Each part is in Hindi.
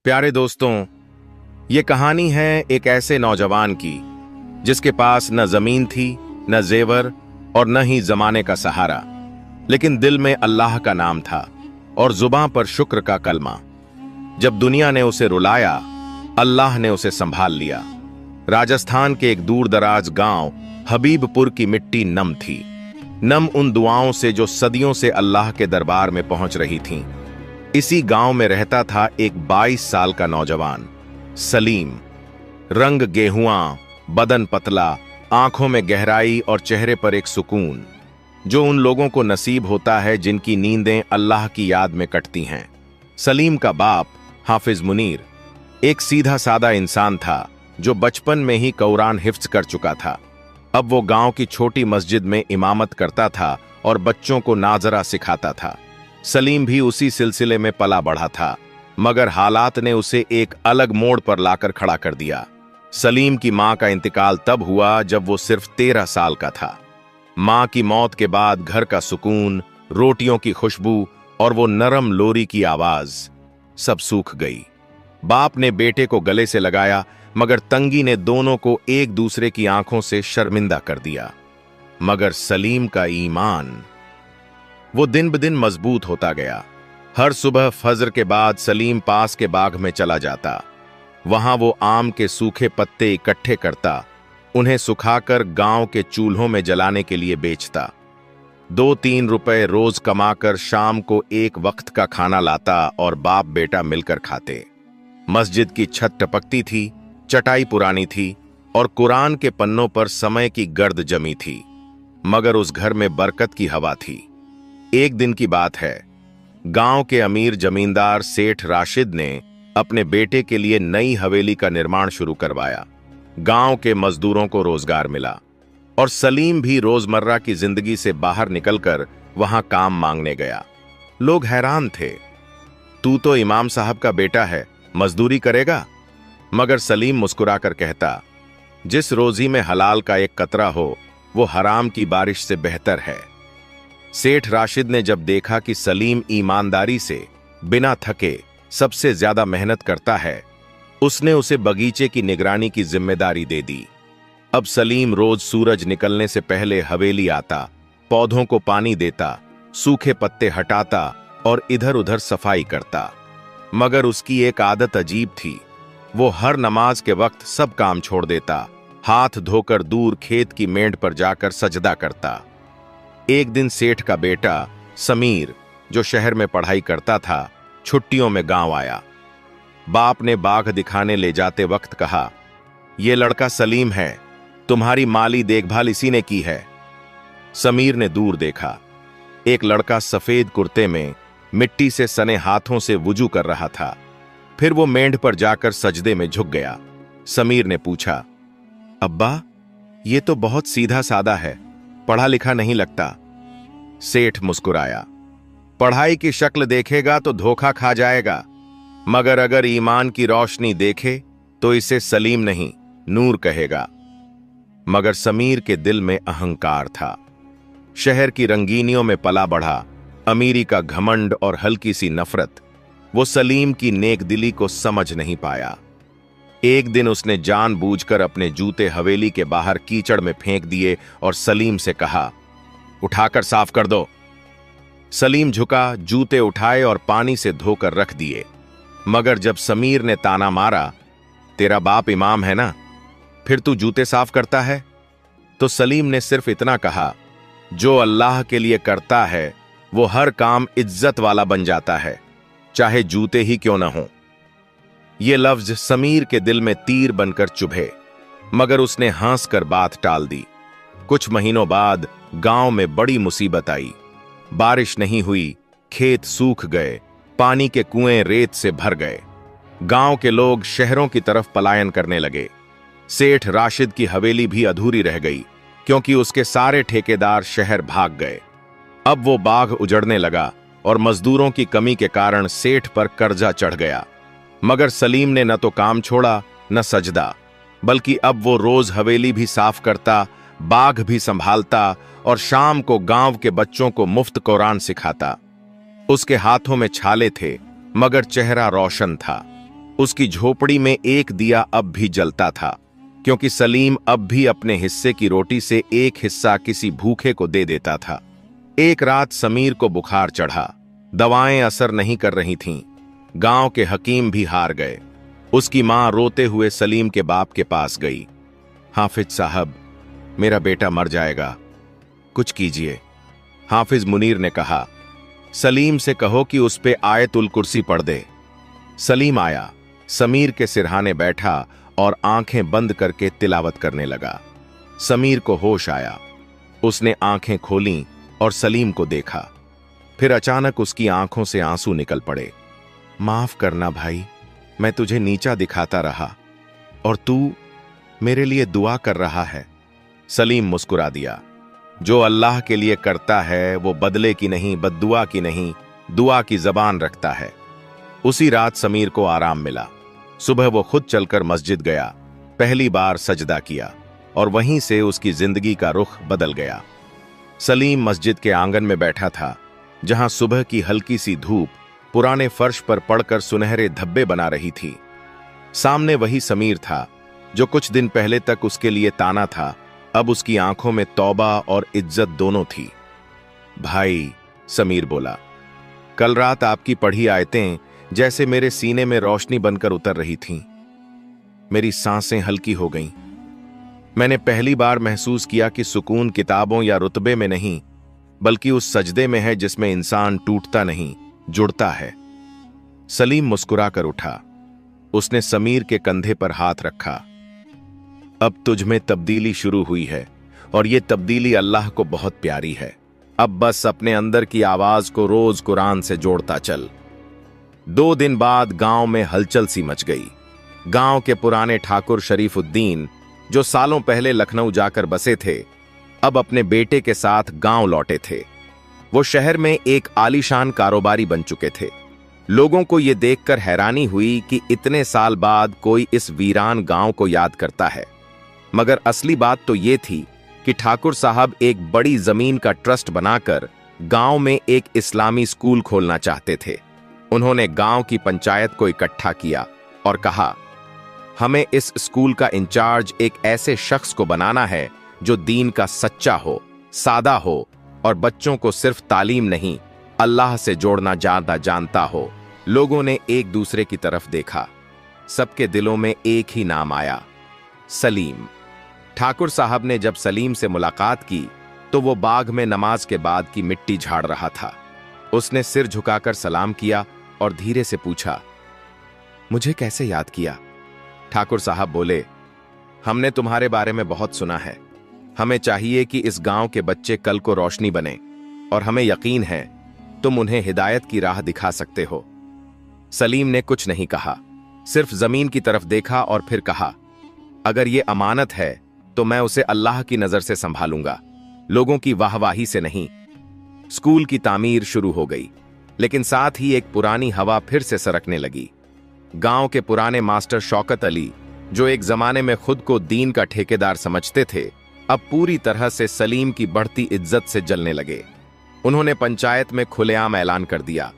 प्यारे दोस्तों, ये कहानी है एक ऐसे नौजवान की जिसके पास न जमीन थी, न जेवर और न ही जमाने का सहारा, लेकिन दिल में अल्लाह का नाम था और जुबां पर शुक्र का कलमा। जब दुनिया ने उसे रुलाया, अल्लाह ने उसे संभाल लिया। राजस्थान के एक दूर दराज गांव हबीबपुर की मिट्टी नम थी, नम उन दुआओं से जो सदियों से अल्लाह के दरबार में पहुंच रही थीं। इसी गांव में रहता था एक 22 साल का नौजवान सलीम। रंग गेहुआ, बदन पतला, आंखों में गहराई और चेहरे पर एक सुकून जो उन लोगों को नसीब होता है जिनकी नींदें अल्लाह की याद में कटती हैं। सलीम का बाप हाफिज मुनीर एक सीधा सादा इंसान था जो बचपन में ही कुरान हिफ्ज कर चुका था। अब वो गांव की छोटी मस्जिद में इमामत करता था और बच्चों को नाजरा सिखाता था। सलीम भी उसी सिलसिले में पला बढ़ा था, मगर हालात ने उसे एक अलग मोड़ पर लाकर खड़ा कर दिया। सलीम की मां का इंतकाल तब हुआ जब वो सिर्फ 13 साल का था। मां की मौत के बाद घर का सुकून, रोटियों की खुशबू और वो नरम लोरी की आवाज सब सूख गई। बाप ने बेटे को गले से लगाया, मगर तंगी ने दोनों को एक दूसरे की आंखों से शर्मिंदा कर दिया। मगर सलीम का ईमान वो दिन ब दिन मजबूत होता गया। हर सुबह फजर के बाद सलीम पास के बाग में चला जाता। वहां वो आम के सूखे पत्ते इकट्ठे करता, उन्हें सुखाकर गांव के चूल्हों में जलाने के लिए बेचता। 2-3 रुपए रोज कमाकर शाम को एक वक्त का खाना लाता और बाप बेटा मिलकर खाते। मस्जिद की छत टपकती थी, चटाई पुरानी थी और कुरान के पन्नों पर समय की गर्द जमी थी, मगर उस घर में बरकत की हवा थी। एक दिन की बात है, गांव के अमीर जमींदार सेठ राशिद ने अपने बेटे के लिए नई हवेली का निर्माण शुरू करवाया। गांव के मजदूरों को रोजगार मिला और सलीम भी रोजमर्रा की जिंदगी से बाहर निकलकर वहां काम मांगने गया। लोग हैरान थे, तू तो इमाम साहब का बेटा है, मजदूरी करेगा? मगर सलीम मुस्कुराकर कहता, जिस रोजी में हलाल का एक कतरा हो वो हराम की बारिश से बेहतर है। सेठ राशिद ने जब देखा कि सलीम ईमानदारी से बिना थके सबसे ज्यादा मेहनत करता है, उसने उसे बगीचे की निगरानी की जिम्मेदारी दे दी। अब सलीम रोज सूरज निकलने से पहले हवेली आता, पौधों को पानी देता, सूखे पत्ते हटाता और इधर उधर सफाई करता। मगर उसकी एक आदत अजीब थी, वो हर नमाज के वक्त सब काम छोड़ देता, हाथ धोकर दूर खेत की मेंढ पर जाकर सजदा करता। एक दिन सेठ का बेटा समीर, जो शहर में पढ़ाई करता था, छुट्टियों में गांव आया। बाप ने बाघ दिखाने ले जाते वक्त कहा, यह लड़का सलीम है, तुम्हारी माली देखभाल इसी ने की है। समीर ने दूर देखा, एक लड़का सफेद कुर्ते में मिट्टी से सने हाथों से वुजू कर रहा था। फिर वो मेंढ पर जाकर सजदे में झुक गया। समीर ने पूछा, अब्बा, ये तो बहुत सीधा सादा है, पढ़ा लिखा नहीं लगता। सेठ मुस्कुराया, पढ़ाई की शक्ल देखेगा तो धोखा खा जाएगा, मगर अगर ईमान की रोशनी देखे तो इसे सलीम नहीं नूर कहेगा। मगर समीर के दिल में अहंकार था। शहर की रंगीनियों में पला बढ़ा अमीरी का घमंड और हल्की सी नफरत वो सलीम की नेकदिली को समझ नहीं पाया। एक दिन उसने जानबूझकर अपने जूते हवेली के बाहर कीचड़ में फेंक दिए और सलीम से कहा, उठाकर साफ कर दो। सलीम झुका, जूते उठाए और पानी से धोकर रख दिए। मगर जब समीर ने ताना मारा, तेरा बाप इमाम है ना, फिर तू जूते साफ करता है? तो सलीम ने सिर्फ इतना कहा, जो अल्लाह के लिए करता है वो हर काम इज्जत वाला बन जाता है, चाहे जूते ही क्यों न हो। ये लफ्ज समीर के दिल में तीर बनकर चुभे, मगर उसने हंसकर बात टाल दी। कुछ महीनों बाद गांव में बड़ी मुसीबत आई। बारिश नहीं हुई, खेत सूख गए, पानी के कुएं रेत से भर गए। गांव के लोग शहरों की तरफ पलायन करने लगे। सेठ राशिद की हवेली भी अधूरी रह गई, क्योंकि उसके सारे ठेकेदार शहर भाग गए। अब वो बाग उजड़ने लगा और मजदूरों की कमी के कारण सेठ पर कर्जा चढ़ गया। मगर सलीम ने न तो काम छोड़ा न सजदा, बल्कि अब वो रोज हवेली भी साफ करता, बाग भी संभालता और शाम को गांव के बच्चों को मुफ्त कुरान सिखाता। उसके हाथों में छाले थे, मगर चेहरा रोशन था। उसकी झोपड़ी में एक दिया अब भी जलता था, क्योंकि सलीम अब भी अपने हिस्से की रोटी से एक हिस्सा किसी भूखे को दे देता था। एक रात समीर को बुखार चढ़ा। दवाएं असर नहीं कर रही थीं। गांव के हकीम भी हार गए। उसकी मां रोते हुए सलीम के बाप के पास गई। हाफिज साहब, मेरा बेटा मर जाएगा, कुछ कीजिए। हाफिज मुनीर ने कहा, सलीम से कहो कि उस पे आयतुल कुर्सी पढ़ दे। सलीम आया, समीर के सिरहाने बैठा और आंखें बंद करके तिलावत करने लगा। समीर को होश आया। उसने आंखें खोलीं और सलीम को देखा। फिर अचानक उसकी आंखों से आंसू निकल पड़े। माफ करना भाई, मैं तुझे नीचा दिखाता रहा और तू मेरे लिए दुआ कर रहा है। सलीम मुस्कुरा दिया। जो अल्लाह के लिए करता है वो बदले की नहीं, बद्दुआ की नहीं, दुआ की जबान रखता है। उसी रात समीर को आराम मिला। सुबह वो खुद चलकर मस्जिद गया, पहली बार सजदा किया और वहीं से उसकी जिंदगी का रुख बदल गया। सलीम मस्जिद के आंगन में बैठा था, जहां सुबह की हल्की सी धूप पुराने फर्श पर पड़कर सुनहरे धब्बे बना रही थी। सामने वही समीर था जो कुछ दिन पहले तक उसके लिए ताना था। अब उसकी आंखों में तौबा और इज्जत दोनों थी। भाई, समीर बोला, कल रात आपकी पढ़ी आयतें जैसे मेरे सीने में रोशनी बनकर उतर रही थीं। मेरी सांसें हल्की हो गईं। मैंने पहली बार महसूस किया कि सुकून किताबों या रुतबे में नहीं, बल्कि उस सजदे में है जिसमें इंसान टूटता नहीं, जुड़ता है। सलीम मुस्कुराकर उठा। उसने समीर के कंधे पर हाथ रखा। अब तुझ में तब्दीली शुरू हुई है और ये तब्दीली अल्लाह को बहुत प्यारी है। अब बस अपने अंदर की आवाज को रोज कुरान से जोड़ता चल। 2 दिन बाद गांव में हलचल सी मच गई। गांव के पुराने ठाकुर शरीफुद्दीन, जो सालों पहले लखनऊ जाकर बसे थे, अब अपने बेटे के साथ गांव लौटे थे। वो शहर में एक आलीशान कारोबारी बन चुके थे। लोगों को यह देखकर हैरानी हुई कि इतने साल बाद कोई इस वीरान गांव को याद करता है। मगर असली बात तो ये थी कि ठाकुर साहब एक बड़ी जमीन का ट्रस्ट बनाकर गांव में एक इस्लामी स्कूल खोलना चाहते थे। उन्होंने गांव की पंचायत को इकट्ठा किया और कहा, हमें इस स्कूल का इंचार्ज एक ऐसे शख्स को बनाना है जो दीन का सच्चा हो, सादा हो और बच्चों को सिर्फ तालीम नहीं, अल्लाह से जोड़ना ज्यादा जानता हो। लोगों ने एक दूसरे की तरफ देखा। सबके दिलों में एक ही नाम आया, सलीम। ठाकुर साहब ने जब सलीम से मुलाकात की तो वो बाग में नमाज के बाद की मिट्टी झाड़ रहा था। उसने सिर झुकाकर सलाम किया और धीरे से पूछा, मुझे कैसे याद किया? ठाकुर साहब बोले, हमने तुम्हारे बारे में बहुत सुना है। हमें चाहिए कि इस गांव के बच्चे कल को रोशनी बने और हमें यकीन है तुम उन्हें हिदायत की राह दिखा सकते हो। सलीम ने कुछ नहीं कहा, सिर्फ जमीन की तरफ देखा और फिर कहा, अगर ये अमानत है तो मैं उसे अल्लाह की नजर से संभालूंगा, लोगों की वाहवाही से नहीं। स्कूल की तामीर शुरू हो गई, लेकिन साथ ही एक पुरानी हवा फिर से सरकने लगी। गांव के पुराने मास्टर शौकत अली, जो एक जमाने में खुद को दीन का ठेकेदार समझते थे, अब पूरी तरह से सलीम की बढ़ती इज्जत से जलने लगे। उन्होंने पंचायत में खुलेआम ऐलान कर दिया,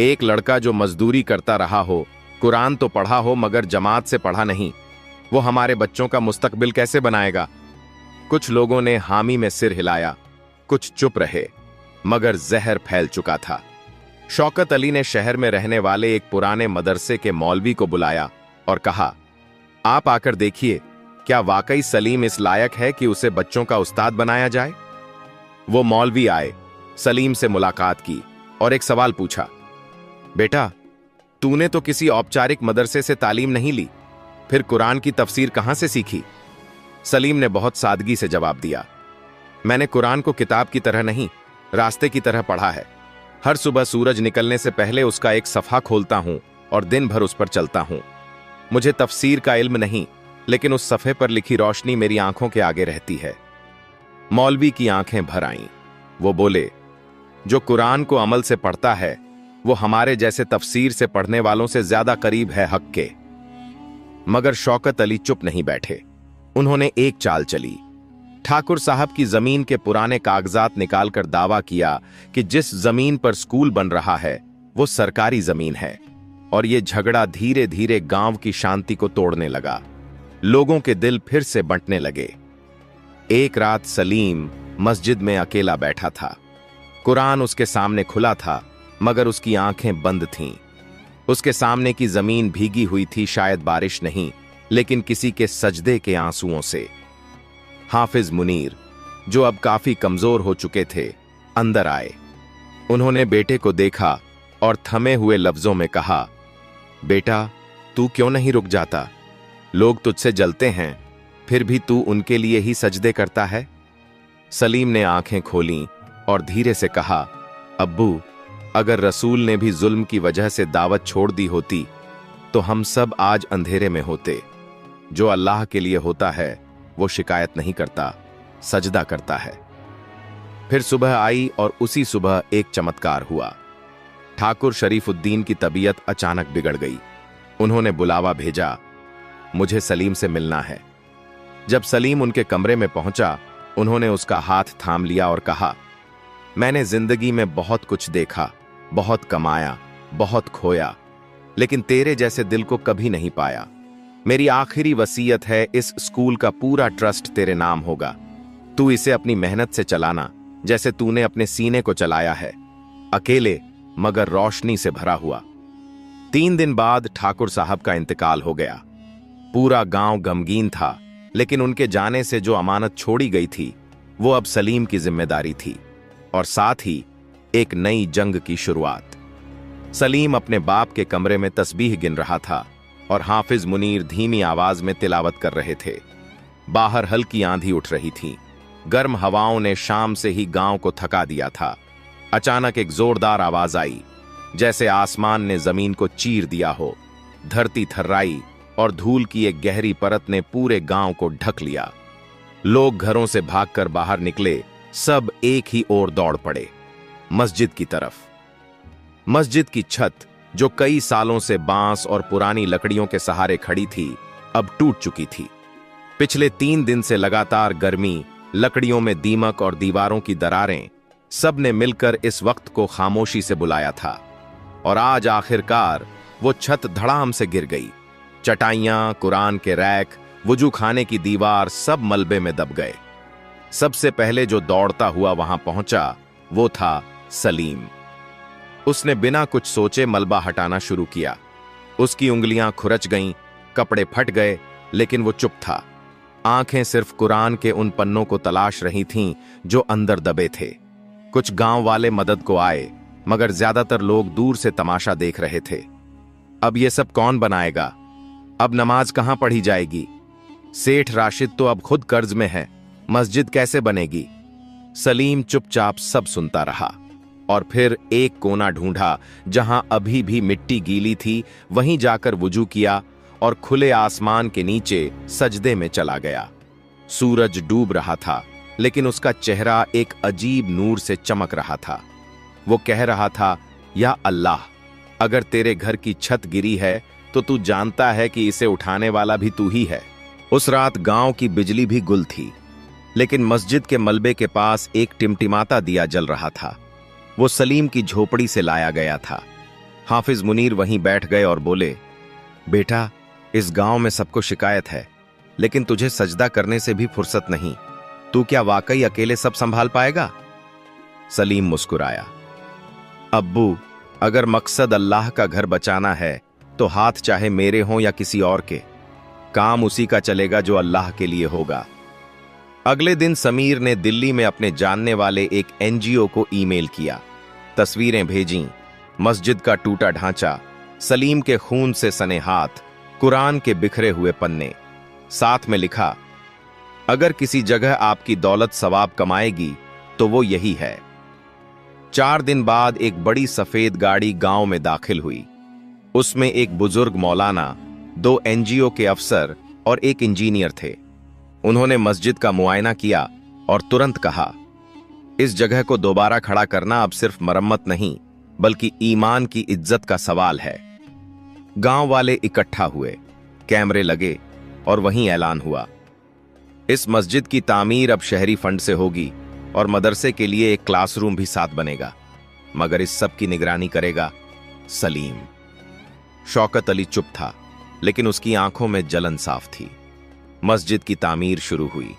एक लड़का जो मजदूरी करता रहा हो, कुरान तो पढ़ा हो मगर जमात से पढ़ा नहीं, वो हमारे बच्चों का मुस्तकबिल कैसे बनाएगा? कुछ लोगों ने हामी में सिर हिलाया, कुछ चुप रहे, मगर जहर फैल चुका था। शौकत अली ने शहर में रहने वाले एक पुराने मदरसे के मौलवी को बुलाया और कहा, आप आकर देखिए, क्या वाकई सलीम इस लायक है कि उसे बच्चों का उस्ताद बनाया जाए? वो मौलवी आए, सलीम से मुलाकात की और एक सवाल पूछा, बेटा, तूने तो किसी औपचारिक मदरसे से तालीम नहीं ली, फिर कुरान की तफसीर कहां से सीखी? सलीम ने बहुत सादगी से जवाब दिया, मैंने कुरान को किताब की तरह नहीं, रास्ते की तरह पढ़ा है। हर सुबह सूरज निकलने से पहले उसका एक सफ़ा खोलता हूं और दिन भर उस पर चलता हूं। मुझे तफसीर का इल्म नहीं, लेकिन उस सफ़े पर लिखी रोशनी मेरी आंखों के आगे रहती है। मौलवी की आंखें भर आईं। वो बोले, जो कुरान को अमल से पढ़ता है वो हमारे जैसे तफसीर से पढ़ने वालों से ज्यादा करीब है हक के। मगर शौकत अली चुप नहीं बैठे। उन्होंने एक चाल चली। ठाकुर साहब की जमीन के पुराने कागजात निकालकर दावा किया कि जिस जमीन पर स्कूल बन रहा है वो सरकारी जमीन है। और ये झगड़ा धीरे धीरे गांव की शांति को तोड़ने लगा। लोगों के दिल फिर से बंटने लगे। एक रात सलीम मस्जिद में अकेला बैठा था। कुरान उसके सामने खुला था, मगर उसकी आंखें बंद थीं। उसके सामने की जमीन भीगी हुई थी, शायद बारिश नहीं, लेकिन किसी के सजदे के आंसुओं से। हाफिज मुनीर, जो अब काफी कमजोर हो चुके थे, अंदर आए। उन्होंने बेटे को देखा और थमे हुए लफ्जों में कहा, बेटा, तू क्यों नहीं रुक जाता? लोग तुझसे जलते हैं, फिर भी तू उनके लिए ही सजदे करता है। सलीम ने आंखें खोलीं और धीरे से कहा, अब्बू, अगर रसूल ने भी जुल्म की वजह से दावत छोड़ दी होती तो हम सब आज अंधेरे में होते। जो अल्लाह के लिए होता है वो शिकायत नहीं करता, सजदा करता है। फिर सुबह आई और उसी सुबह एक चमत्कार हुआ। ठाकुर शरीफुद्दीन की तबीयत अचानक बिगड़ गई। उन्होंने बुलावा भेजा, मुझे सलीम से मिलना है। जब सलीम उनके कमरे में पहुंचा, उन्होंने उसका हाथ थाम लिया और कहा, मैंने जिंदगी में बहुत कुछ देखा, बहुत कमाया, बहुत खोया, लेकिन तेरे जैसे दिल को कभी नहीं पाया। मेरी आखिरी वसीयत है, इस स्कूल का पूरा ट्रस्ट तेरे नाम होगा। तू इसे अपनी मेहनत से चलाना, जैसे तूने अपने सीने को चलाया है, अकेले मगर रोशनी से भरा हुआ। 3 दिन बाद ठाकुर साहब का इंतकाल हो गया। पूरा गांव गमगीन था, लेकिन उनके जाने से जो अमानत छोड़ी गई थी वो अब सलीम की जिम्मेदारी थी, और साथ ही एक नई जंग की शुरुआत। सलीम अपने बाप के कमरे में तस्बीह गिन रहा था और हाफिज मुनीर धीमी आवाज में तिलावत कर रहे थे। बाहर हल्की आंधी उठ रही थी। गर्म हवाओं ने शाम से ही गांव को थका दिया था। अचानक एक जोरदार आवाज आई, जैसे आसमान ने जमीन को चीर दिया हो। धरती थर्राई और धूल की एक गहरी परत ने पूरे गांव को ढक लिया। लोग घरों से भागकर बाहर निकले, सब एक ही ओर दौड़ पड़े, मस्जिद की तरफ। मस्जिद की छत, जो कई सालों से बांस और पुरानी लकड़ियों के सहारे खड़ी थी, अब टूट चुकी थी। पिछले 3 दिन से लगातार गर्मी, लकड़ियों में दीमक और दीवारों की दरारें, सब ने मिलकर इस वक्त को खामोशी से बुलाया था। और आज आखिरकार वो छत धड़ाम से गिर गई। चटाइयां, कुरान के रैक, वुजू खाने की दीवार, सब मलबे में दब गए। सबसे पहले जो दौड़ता हुआ वहां पहुंचा वो था सलीम। उसने बिना कुछ सोचे मलबा हटाना शुरू किया। उसकी उंगलियां खुरच गईं, कपड़े फट गए, लेकिन वो चुप था। आंखें सिर्फ कुरान के उन पन्नों को तलाश रही थीं जो अंदर दबे थे। कुछ गांव वाले मदद को आए, मगर ज्यादातर लोग दूर से तमाशा देख रहे थे। अब ये सब कौन बनाएगा? अब नमाज कहां पढ़ी जाएगी? सेठ राशिद तो अब खुद कर्ज में है, मस्जिद कैसे बनेगी? सलीम चुपचाप सब सुनता रहा और फिर एक कोना ढूंढा जहां अभी भी मिट्टी गीली थी। वहीं जाकर वुजू किया और खुले आसमान के नीचे सजदे में चला गया। सूरज डूब रहा था, लेकिन उसका चेहरा एक अजीब नूर से चमक रहा था। वो कह रहा था, या अल्लाह, अगर तेरे घर की छत गिरी है तो तू जानता है कि इसे उठाने वाला भी तू ही है। उस रात गांव की बिजली भी गुल थी, लेकिन मस्जिद के मलबे के पास एक टिमटिमाता दिया जल रहा था। वो सलीम की झोपड़ी से लाया गया था। हाफिज मुनीर वहीं बैठ गए और बोले, बेटा, इस गांव में सबको शिकायत है, लेकिन तुझे सजदा करने से भी फुर्सत नहीं। तू क्या वाकई अकेले सब संभाल पाएगा? सलीम मुस्कुराया, अब्बू, अगर मकसद अल्लाह का घर बचाना है तो हाथ चाहे मेरे हों या किसी और के, काम उसी का चलेगा जो अल्लाह के लिए होगा। अगले दिन समीर ने दिल्ली में अपने जानने वाले एक एनजीओ को ईमेल किया, तस्वीरें भेजीं, मस्जिद का टूटा ढांचा, सलीम के खून से सने हाथ, कुरान के बिखरे हुए पन्ने। साथ में लिखा, अगर किसी जगह आपकी दौलत सवाब कमाएगी तो वो यही है। 4 दिन बाद एक बड़ी सफेद गाड़ी गांव में दाखिल हुई। उसमें एक बुजुर्ग मौलाना, 2 एनजीओ के अफसर और एक इंजीनियर थे। उन्होंने मस्जिद का मुआयना किया और तुरंत कहा, इस जगह को दोबारा खड़ा करना अब सिर्फ मरम्मत नहीं, बल्कि ईमान की इज्जत का सवाल है। गांव वाले इकट्ठा हुए, कैमरे लगे और वहीं ऐलान हुआ, इस मस्जिद की तामीर अब शहरी फंड से होगी और मदरसे के लिए एक क्लासरूम भी साथ बनेगा, मगर इस सब की निगरानी करेगा सलीम। शौकत अली चुप था, लेकिन उसकी आंखों में जलन साफ थी। मस्जिद की तामीर शुरू हुई।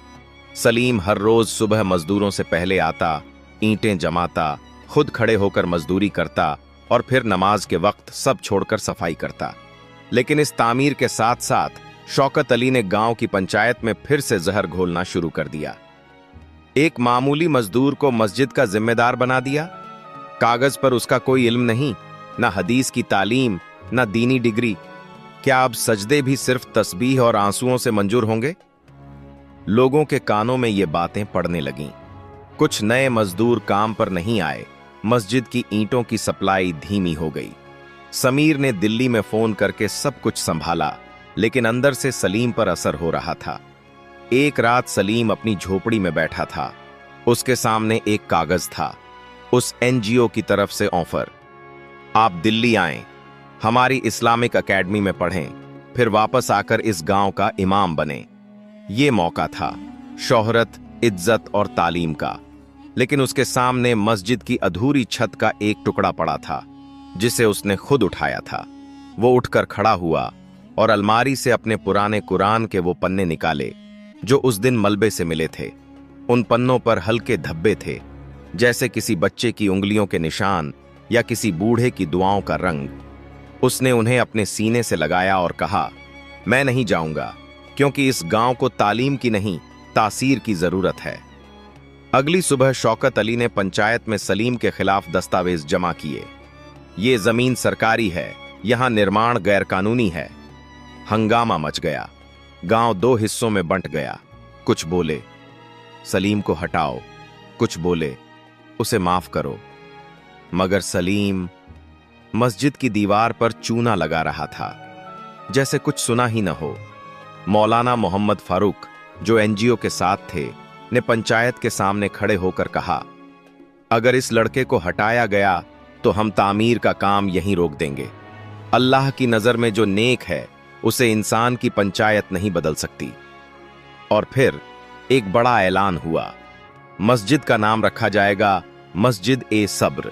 सलीम हर रोज सुबह मजदूरों से पहले आता, ईंटें जमाता, खुद खड़े होकर मजदूरी करता और फिर नमाज के वक्त सब छोड़कर सफाई करता। लेकिन इस तामीर के साथ साथ शौकत अली ने गांव की पंचायत में फिर से जहर घोलना शुरू कर दिया। एक मामूली मजदूर को मस्जिद का जिम्मेदार बना दिया। कागज पर उसका कोई इल्म नहीं, ना हदीस की तालीम, ना दीनी डिग्री। क्या अब सजदे भी सिर्फ तस्बीह और आंसुओं से मंजूर होंगे? लोगों के कानों में ये बातें पड़ने लगीं। कुछ नए मजदूर काम पर नहीं आए। मस्जिद की ईंटों की सप्लाई धीमी हो गई। समीर ने दिल्ली में फोन करके सब कुछ संभाला, लेकिन अंदर से सलीम पर असर हो रहा था। एक रात सलीम अपनी झोपड़ी में बैठा था। उसके सामने एक कागज था, उस एनजीओ की तरफ से ऑफर। आप दिल्ली आएं, हमारी इस्लामिक एकेडमी में पढ़ें, फिर वापस आकर इस गांव का इमाम बने। ये मौका था शोहरत, इज्जत और तालीम का। लेकिन उसके सामने मस्जिद की अधूरी छत का एक टुकड़ा पड़ा था, जिसे उसने खुद उठाया था। वो उठकर खड़ा हुआ और अलमारी से अपने पुराने कुरान के वो पन्ने निकाले जो उस दिन मलबे से मिले थे। उन पन्नों पर हल्के धब्बे थे, जैसे किसी बच्चे की उंगलियों के निशान या किसी बूढ़े की दुआओं का रंग। उसने उन्हें अपने सीने से लगाया और कहा, मैं नहीं जाऊंगा, क्योंकि इस गांव को तालीम की नहीं, तासीर की जरूरत है। अगली सुबह शौकत अली ने पंचायत में सलीम के खिलाफ दस्तावेज जमा किए। ये जमीन सरकारी है, यहां निर्माण गैरकानूनी है। हंगामा मच गया। गांव दो हिस्सों में बंट गया। कुछ बोले, सलीम को हटाओ, कुछ बोले, उसे माफ करो। मगर सलीम मस्जिद की दीवार पर चूना लगा रहा था, जैसे कुछ सुना ही न हो। मौलाना मोहम्मद फारूक, जो एनजीओ के साथ थे, ने पंचायत के सामने खड़े होकर कहा, अगर इस लड़के को हटाया गया तो हम तामीर का काम यहीं रोक देंगे। अल्लाह की नजर में जो नेक है, उसे इंसान की पंचायत नहीं बदल सकती। और फिर एक बड़ा ऐलान हुआ, मस्जिद का नाम रखा जाएगा मस्जिद ए सब्र,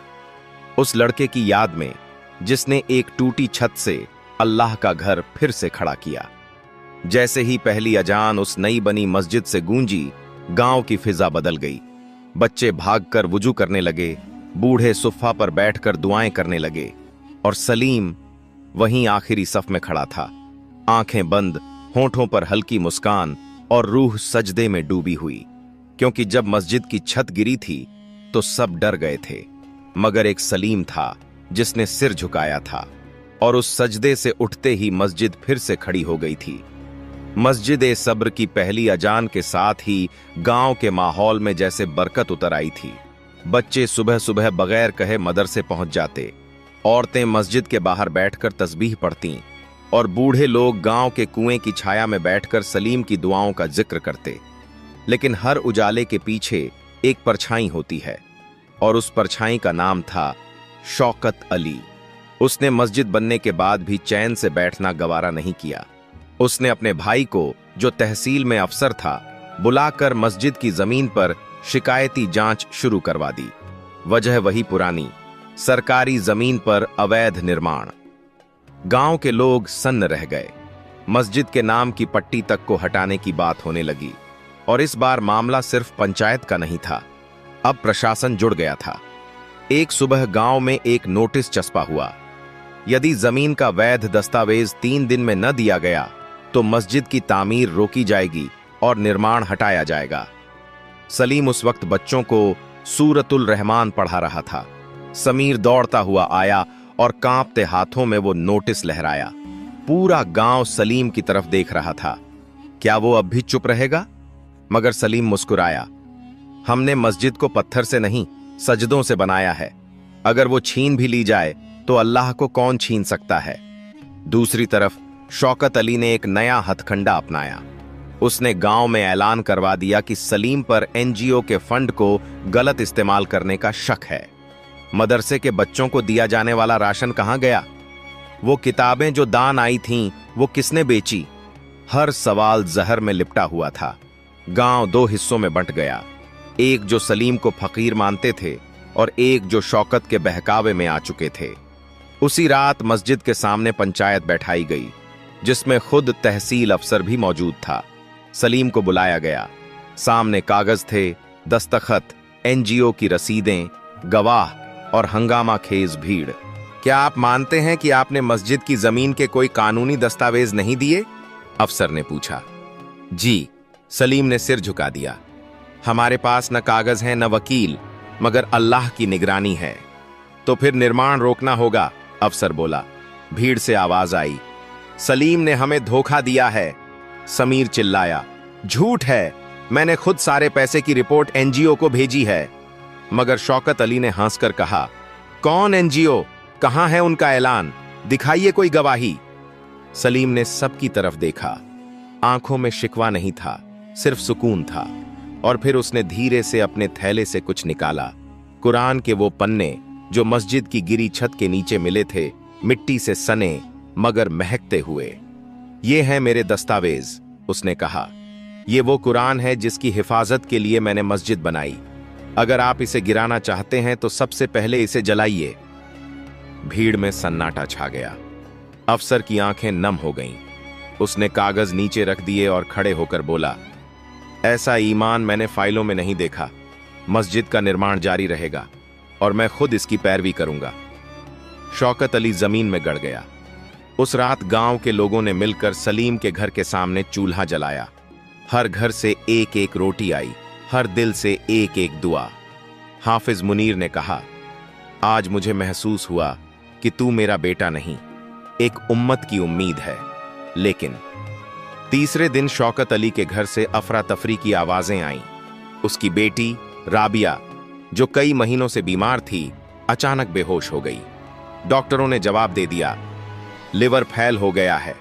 उस लड़के की याद में जिसने एक टूटी छत से अल्लाह का घर फिर से खड़ा किया। जैसे ही पहली अजान उस नई बनी मस्जिद से गूंजी, गांव की फिजा बदल गई। बच्चे भागकर वुजू करने लगे, बूढ़े सुफ़ा पर बैठकर दुआएं करने लगे, और सलीम वहीं आखिरी सफ में खड़ा था, आंखें बंद, होंठों पर हल्की मुस्कान और रूह सजदे में डूबी हुई। क्योंकि जब मस्जिद की छत गिरी थी तो सब डर गए थे, मगर एक सलीम था जिसने सिर झुकाया था, और उस सजदे से उठते ही मस्जिद फिर से खड़ी हो गई थी। मस्जिद ए सब्र की पहली अजान के साथ ही गांव के माहौल में जैसे बरकत उतर आई थी। बच्चे सुबह सुबह बगैर कहे मदरसे पहुंच जाते, औरतें मस्जिद के बाहर बैठकर तस्बीह पढ़ती, और बूढ़े लोग गांव के कुएं की छाया में बैठकर सलीम की दुआओं का जिक्र करते। लेकिन हर उजाले के पीछे एक परछाई होती है, और उस परछाई का नाम था शौकत अली। उसने मस्जिद बनने के बाद भी चैन से बैठना गवारा नहीं किया। उसने अपने भाई को, जो तहसील में अफसर था, बुलाकर मस्जिद की जमीन पर शिकायती जांच शुरू करवा दी। वजह वही पुरानी, सरकारी जमीन पर अवैध निर्माण। गांव के लोग सन्न रह गए। मस्जिद के नाम की पट्टी तक को हटाने की बात होने लगी, और इस बार मामला सिर्फ पंचायत का नहीं था, अब प्रशासन जुड़ गया था। एक सुबह गांव में एक नोटिस चस्पा हुआ, यदि जमीन का वैध दस्तावेज 3 दिन में न दिया गया तो मस्जिद की तामीर रोकी जाएगी और निर्माण हटाया जाएगा। सलीम उस वक्त बच्चों को सूरतुल रहमान पढ़ा रहा था। समीर दौड़ता हुआ आया और कांपते हाथों में वो नोटिस लहराया। पूरा गांव सलीम की तरफ देख रहा था। क्या वो अब भी चुप रहेगा? मगर सलीम मुस्कुराया। हमने मस्जिद को पत्थर से नहीं, सजदों से बनाया है। अगर वो छीन भी ली जाए तो अल्लाह को कौन छीन सकता है। दूसरी तरफ शौकत अली ने एक नया हथकंडा अपनाया। उसने गांव में ऐलान करवा दिया कि सलीम पर एनजीओ के फंड को गलत इस्तेमाल करने का शक है। मदरसे के बच्चों को दिया जाने वाला राशन कहां गया? वो किताबें जो दान आई थीं, वो किसने बेची? हर सवाल जहर में लिपटा हुआ था। गांव 2 हिस्सों में बंट गया, एक जो सलीम को फकीर मानते थे और एक जो शौकत के बहकावे में आ चुके थे। उसी रात मस्जिद के सामने पंचायत बैठाई गई, जिसमें खुद तहसील अफसर भी मौजूद था। सलीम को बुलाया गया। सामने कागज थे, दस्तखत, एनजीओ की रसीदें, गवाह और हंगामा खेज भीड़। क्या आप मानते हैं कि आपने मस्जिद की जमीन के कोई कानूनी दस्तावेज नहीं दिए? अफसर ने पूछा। जी, सलीम ने सिर झुका दिया। हमारे पास न कागज है न वकील, मगर अल्लाह की निगरानी है। तो फिर निर्माण रोकना होगा, अफसर बोला। भीड़ से आवाज आई, सलीम ने हमें धोखा दिया है। समीर चिल्लाया, झूठ है, मैंने खुद सारे पैसे की रिपोर्ट एनजीओ को भेजी है। मगर शौकत अली ने हंसकर कहा, कौन एनजीओ? कहां है उनका ऐलान? दिखाइए कोई गवाही। सलीम ने सबकी तरफ देखा। आंखों में शिकवा नहीं था, सिर्फ सुकून था। और फिर उसने धीरे से अपने थैले से कुछ निकाला। कुरान के वो पन्ने जो मस्जिद की गिरी छत के नीचे मिले थे, मिट्टी से सने मगर महकते हुए। ये हैं मेरे दस्तावेज, उसने कहा। ये वो कुरान है जिसकी हिफाजत के लिए मैंने मस्जिद बनाई। अगर आप इसे गिराना चाहते हैं तो सबसे पहले इसे जलाइए। भीड़ में सन्नाटा छा गया। अफसर की आंखें नम हो गईं। उसने कागज नीचे रख दिए और खड़े होकर बोला, ऐसा ईमान मैंने फाइलों में नहीं देखा। मस्जिद का निर्माण जारी रहेगा और मैं खुद इसकी पैरवी करूंगा। शौकत अली जमीन में गड़ गया। उस रात गांव के लोगों ने मिलकर सलीम के घर के सामने चूल्हा जलाया। हर घर से एक एक रोटी आई, हर दिल से एक एक दुआ। हाफिज मुनीर ने कहा, आज मुझे महसूस हुआ कि तू मेरा बेटा नहीं, एक उम्मत की उम्मीद है। लेकिन तीसरे दिन शौकत अली के घर से अफरा तफरी की आवाजें आईं। उसकी बेटी राबिया, जो कई महीनों से बीमार थी, अचानक बेहोश हो गई। डॉक्टरों ने जवाब दे दिया, लिवर फैल हो गया है।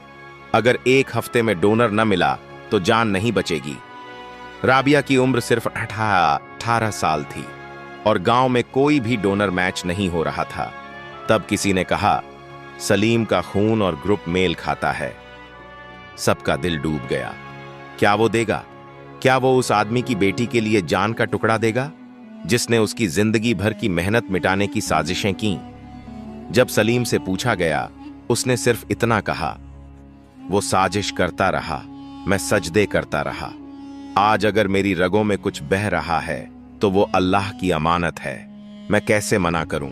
अगर 1 हफ्ते में डोनर न मिला तो जान नहीं बचेगी। राबिया की उम्र सिर्फ 18 साल थी और गांव में कोई भी डोनर मैच नहीं हो रहा था। तब किसी ने कहा, सलीम का खून और ग्रुप मेल खाता है। सबका दिल डूब गया। क्या वो देगा? क्या वो उस आदमी की बेटी के लिए जान का टुकड़ा देगा, जिसने उसकी जिंदगी भर की मेहनत मिटाने की साजिशें की? जब सलीम से पूछा गया, उसने सिर्फ इतना कहा, वो साजिश करता रहा, मैं सजदे करता रहा। आज अगर मेरी रगों में कुछ बह रहा है तो वो अल्लाह की अमानत है, मैं कैसे मना करूं?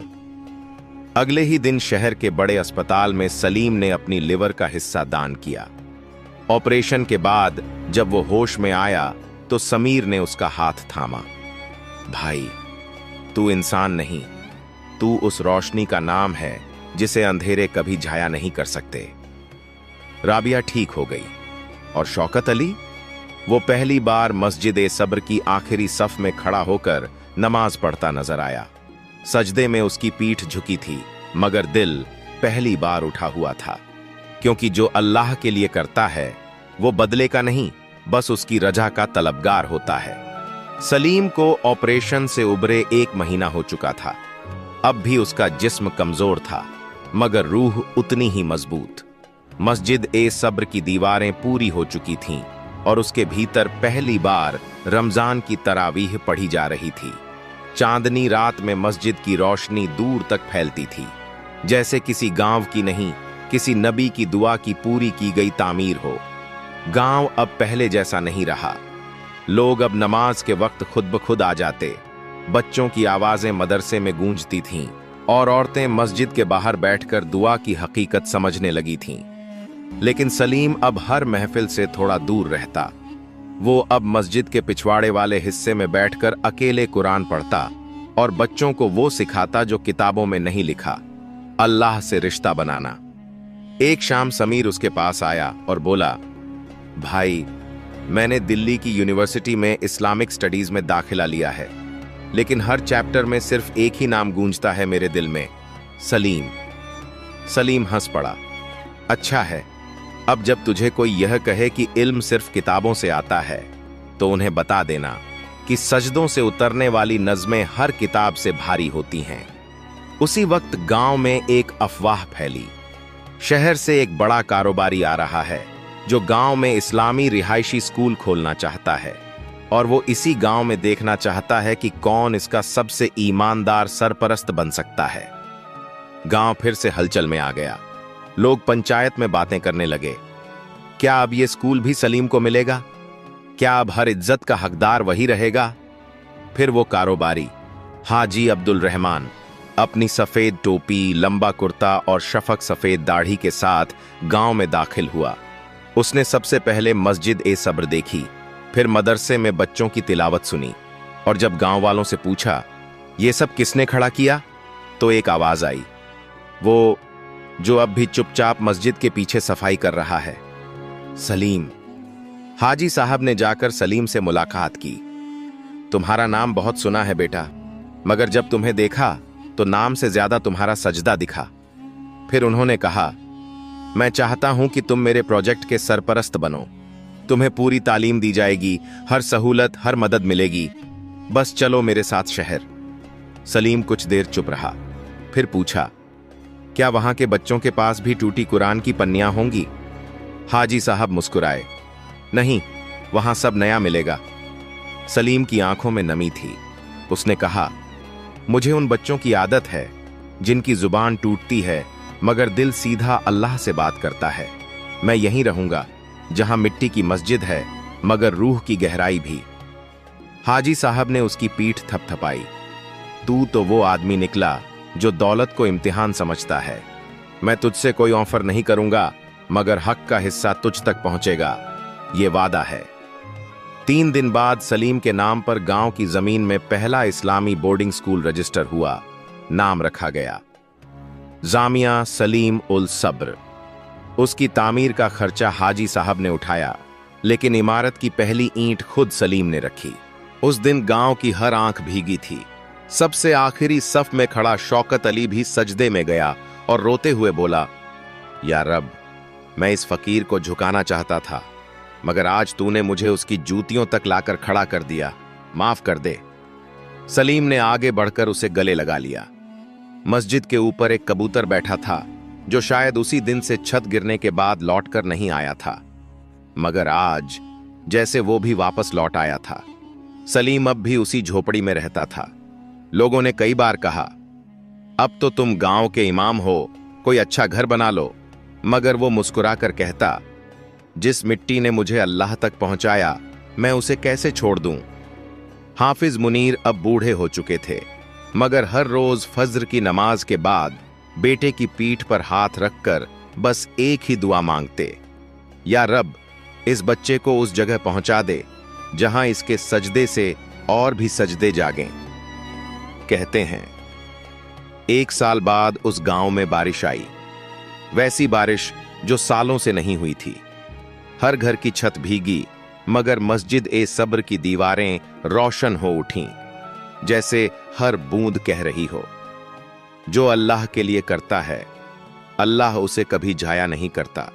अगले ही दिन शहर के बड़े अस्पताल में सलीम ने अपनी लिवर का हिस्सा दान किया। ऑपरेशन के बाद जब वो होश में आया तो समीर ने उसका हाथ थामा। भाई, तू इंसान नहीं, तू उस रोशनी का नाम है जिसे अंधेरे कभी झाया नहीं कर सकते। राबिया ठीक हो गई और शौकत अली, वो पहली बार मस्जिद-ए-सब्र की आखिरी सफ में खड़ा होकर नमाज पढ़ता नजर आया। सजदे में उसकी पीठ झुकी थी, मगर दिल पहली बार उठा हुआ था, क्योंकि जो अल्लाह के लिए करता है वो बदले का नहीं, बस उसकी रजा का तलबगार होता है। सलीम को ऑपरेशन से उबरे 1 महीना हो चुका था। अब भी उसका जिस्म कमजोर था, मगर रूह उतनी ही मजबूत। मस्जिद-ए-सब्र की दीवारें पूरी हो चुकी थीं और उसके भीतर पहली बार रमजान की तरावीह पढ़ी जा रही थी। चांदनी रात में मस्जिद की रोशनी दूर तक फैलती थी, जैसे किसी गांव की नहीं, किसी नबी की दुआ की पूरी की गई तामीर हो। गांव अब पहले जैसा नहीं रहा। लोग अब नमाज के वक्त खुद ब खुद आ जाते। बच्चों की आवाजें मदरसे में गूंजती थीं और औरतें मस्जिद के बाहर बैठकर दुआ की हकीकत समझने लगी थीं। लेकिन सलीम अब हर महफिल से थोड़ा दूर रहता। वो अब मस्जिद के पिछवाड़े वाले हिस्से में बैठकर अकेले कुरान पढ़ता और बच्चों को वो सिखाता जो किताबों में नहीं लिखा, अल्लाह से रिश्ता बनाना। एक शाम समीर उसके पास आया और बोला, भाई, मैंने दिल्ली की यूनिवर्सिटी में इस्लामिक स्टडीज में दाखिला लिया है, लेकिन हर चैप्टर में सिर्फ एक ही नाम गूंजता है मेरे दिल में, सलीम। सलीम हंस पड़ा। अच्छा है, अब जब तुझे कोई यह कहे कि इल्म सिर्फ किताबों से आता है, तो उन्हें बता देना कि सजदों से उतरने वाली नज़में हर किताब से भारी होती हैं। उसी वक्त गांव में एक अफवाह फैली। शहर से एक बड़ा कारोबारी आ रहा है जो गांव में इस्लामी रिहायशी स्कूल खोलना चाहता है, और वो इसी गांव में देखना चाहता है कि कौन इसका सबसे ईमानदार सरपरस्त बन सकता है। गांव फिर से हलचल में आ गया। लोग पंचायत में बातें करने लगे। क्या अब ये स्कूल भी सलीम को मिलेगा? क्या अब हर इज्जत का हकदार वही रहेगा? फिर वो कारोबारी हाजी अब्दुल रहमान अपनी सफेद टोपी, लंबा कुर्ता और शफक सफेद दाढ़ी के साथ गांव में दाखिल हुआ। उसने सबसे पहले मस्जिद ए सब्र देखी, फिर मदरसे में बच्चों की तिलावत सुनी, और जब गांव वालों से पूछा ये सब किसने खड़ा किया, तो एक आवाज आई, वो जो अब भी चुपचाप मस्जिद के पीछे सफाई कर रहा है, सलीम। हाजी साहब ने जाकर सलीम से मुलाकात की। तुम्हारा नाम बहुत सुना है बेटा, मगर जब तुम्हें देखा तो नाम से ज्यादा तुम्हारा सजदा दिखा। फिर उन्होंने कहा, मैं चाहता हूं कि तुम मेरे प्रोजेक्ट के सरपरस्त बनो। तुम्हें पूरी तालीम दी जाएगी, हर सहूलत, हर मदद मिलेगी। बस चलो मेरे साथ शहर। सलीम कुछ देर चुप रहा, फिर पूछा, क्या वहां के बच्चों के पास भी टूटी कुरान की पन्नियां होंगी? हाजी साहब मुस्कुराए, नहीं, वहां सब नया मिलेगा। सलीम की आंखों में नमी थी। उसने कहा, मुझे उन बच्चों की आदत है जिनकी जुबान टूटती है मगर दिल सीधा अल्लाह से बात करता है। मैं यहीं रहूंगा जहां मिट्टी की मस्जिद है मगर रूह की गहराई भी। हाजी साहब ने उसकी पीठ थपथपाई। तू तो वो आदमी निकला जो दौलत को इम्तिहान समझता है। मैं तुझसे कोई ऑफर नहीं करूंगा, मगर हक का हिस्सा तुझ तक पहुंचेगा, ये वादा है। 3 दिन बाद सलीम के नाम पर गांव की जमीन में पहला इस्लामी बोर्डिंग स्कूल रजिस्टर हुआ। नाम रखा गया जामिया सलीम उल सब्र। उसकी तामीर का खर्चा हाजी साहब ने उठाया, लेकिन इमारत की पहली ईंट खुद सलीम ने रखी। उस दिन गांव की हर आंख भीगी थी। सबसे आखिरी सफ में खड़ा शौकत अली भी सजदे में गया और रोते हुए बोला, या रब, मैं इस फकीर को झुकाना चाहता था, मगर आज तूने मुझे उसकी जूतियों तक लाकर खड़ा कर दिया, माफ कर दे। सलीम ने आगे बढ़कर उसे गले लगा लिया। मस्जिद के ऊपर एक कबूतर बैठा था जो शायद उसी दिन से छत गिरने के बाद लौटकर नहीं आया था, मगर आज जैसे वो भी वापस लौट आया था। सलीम अब भी उसी झोपड़ी में रहता था। लोगों ने कई बार कहा, अब तो तुम गांव के इमाम हो, कोई अच्छा घर बना लो, मगर वो मुस्कुराकर कहता, जिस मिट्टी ने मुझे अल्लाह तक पहुंचाया, मैं उसे कैसे छोड़ दूं। हाफिज मुनीर अब बूढ़े हो चुके थे, मगर हर रोज फज्र की नमाज के बाद बेटे की पीठ पर हाथ रखकर बस एक ही दुआ मांगते, या रब, इस बच्चे को उस जगह पहुंचा दे जहां इसके सजदे से और भी सजदे जागें। कहते हैं 1 साल बाद उस गांव में बारिश आई, वैसी बारिश जो सालों से नहीं हुई थी। हर घर की छत भीगी, मगर मस्जिद ए सब्र की दीवारें रोशन हो उठीं, जैसे हर बूंद कह रही हो, जो अल्लाह के लिए करता है, अल्लाह उसे कभी जाया नहीं करता।